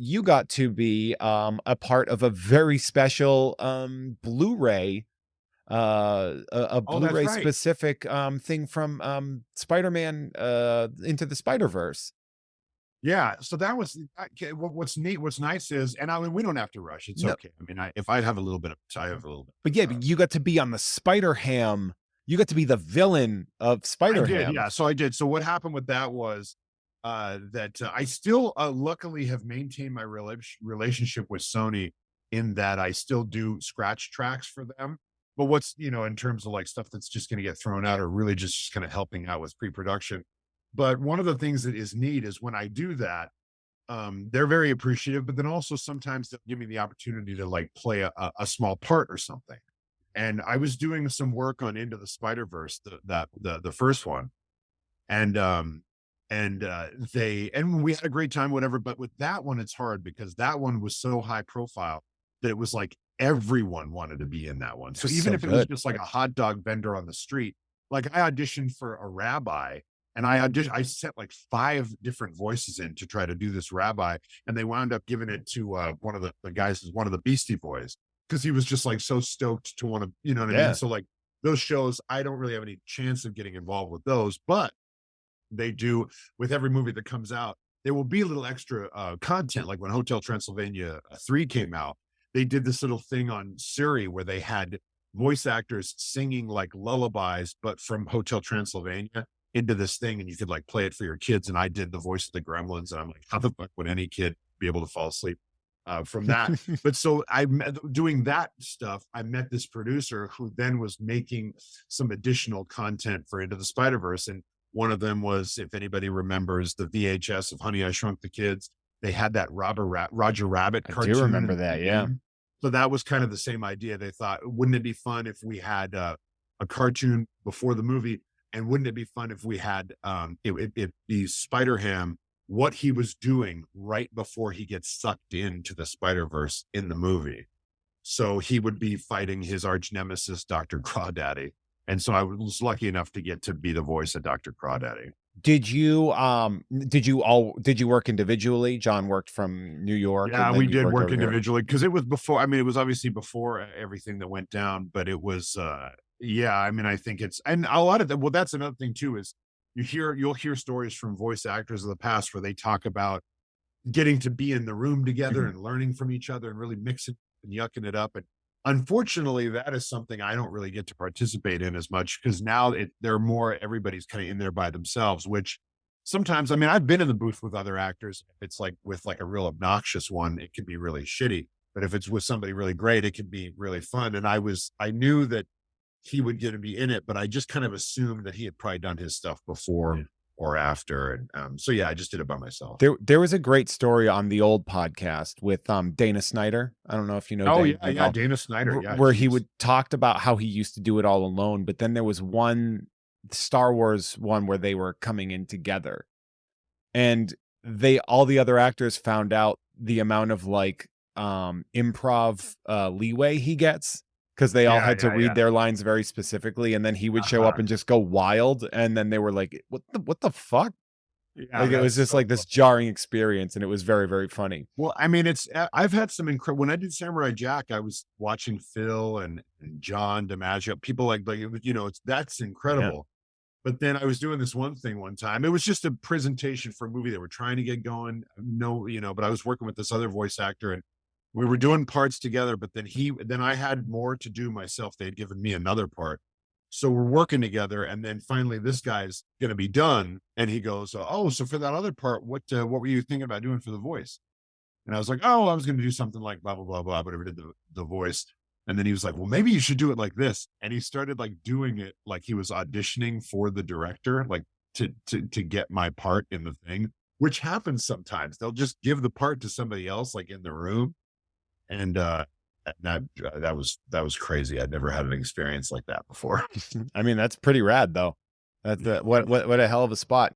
you got to be a part of a very special Blu-ray, a Oh, that's Blu-ray right. specific thing from Spider-Man Into the Spider-Verse. Yeah, so that was what's neat, what's nice is, and I mean, we don't have to rush, it's No, okay. I mean, if I have a little bit of I have a little bit but of, yeah, but you got to be on the Spider-Ham. You got to be the villain of I did, Spider-Ham. yeah, so I did. So what happened with that was, that, I still, luckily have maintained my relationship with Sony in that I still do scratch tracks for them. But what's, in terms of, like, stuff that's just gonna get thrown out or really just kinda helping out with pre-production. But one of the things that is neat is when I do that, they're very appreciative, but then also sometimes they'll give me the opportunity to, like, play a small part or something. And I was doing some work on Into the Spider-Verse, the first one, and and we had a great time, whatever. But with that one, it's hard because that one was so high profile that it was like everyone wanted to be in that one. They're So even so if it was good. just like a hot dog vendor on the street, like I auditioned for a rabbi, and I sent like 5 different voices in to try to do this rabbi, and they wound up giving it to one of the guys, one of the Beastie Boys, because he was just like so stoked to want to, you know what I mean? Yeah. So like those shows, I don't really have any chance of getting involved with those, but they do with every movie that comes out. There will be a little extra content, like when Hotel Transylvania 3 came out. They did this little thing on Siri where they had voice actors singing like lullabies, but from Hotel Transylvania into this thing, and you could like play it for your kids. And I did the voice of the Gremlins, and I'm like, how the fuck would any kid be able to fall asleep from that? But so doing that stuff. I met this producer who then was making some additional content for Into the Spider Verse, and one of them was, if anybody remembers the VHS of Honey, I Shrunk the Kids, they had that Roger Rabbit I do cartoon in remember the that. Yeah. beginning. So that was kind of the same idea. They thought, wouldn't it be fun if we had a cartoon before the movie? And wouldn't it be fun if we had it be Spider Ham, what he was doing right before he gets sucked into the Spider Verse in the movie? So he would be fighting his arch nemesis, Doctor Crawdaddy. And so I was lucky enough to get to be the voice of Doctor Crawdaddy. Did you work individually? John worked from New York Yeah, and we then you did worked work over here. individually because it was before. I mean, it was obviously before everything that went down, but it was, yeah. I mean, I think it's, and a lot of that. Well, that's another thing too is you'll hear stories from voice actors of the past where they talk about getting to be in the room together Mhm. and learning from each other and really mixing and yucking it up. And unfortunately, that is something I don't really get to participate in as much because now they're more everybody's kind of in there by themselves, which sometimes, I mean, I've been in the booth with other actors. If it's like with like a real obnoxious one, it can be really shitty. But if it's with somebody really great, it can be really fun. And I knew that he would get to be in it, but I just kind of assumed that he had probably done his stuff before or after. And so yeah, I just did it by myself. There was a great story on the old podcast with Dana Snyder. I don't know if you know Oh Dana yeah, at yeah, all. Dana Snyder. Yeah, Where he geez. would talked about how he used to do it all alone, but then there was one Star Wars one where they were coming in together. And they all the other actors found out the amount of like improv leeway he gets because they all Yeah, had to yeah, read yeah. their lines very specifically, and then he would show up Uh-huh. and just go wild, and then they were like, what the fuck?" Yeah, Like, it was that's just so like this funny. jarring experience, and it was very, very funny. Well, I mean, I've had some incredible when I did Samurai Jack, I was watching Phil and John DiMaggio, people like it was, it's that's Yeah. incredible. But then I was doing this one thing one time. It was just a presentation for a movie they were trying to get going. No, but I was working with this other voice actor and we were doing parts together, but then I had more to do myself. They had given me another part. So we're working together, and then finally this guy's gonna be done. And he goes, "Oh, so for that other part, what were you thinking about doing for the voice?" And I was like, "Oh, I was gonna do something like blah blah blah blah," whatever did the voice. And then he was like, "Well, maybe you should do it like this." And he started like doing it like he was auditioning for the director, like to get my part in the thing, which happens sometimes. They'll just give the part to somebody else, like in the room. And that was crazy. I'd never had an experience like that before. I mean, that's pretty rad though. That's Yeah, what a hell of a spot.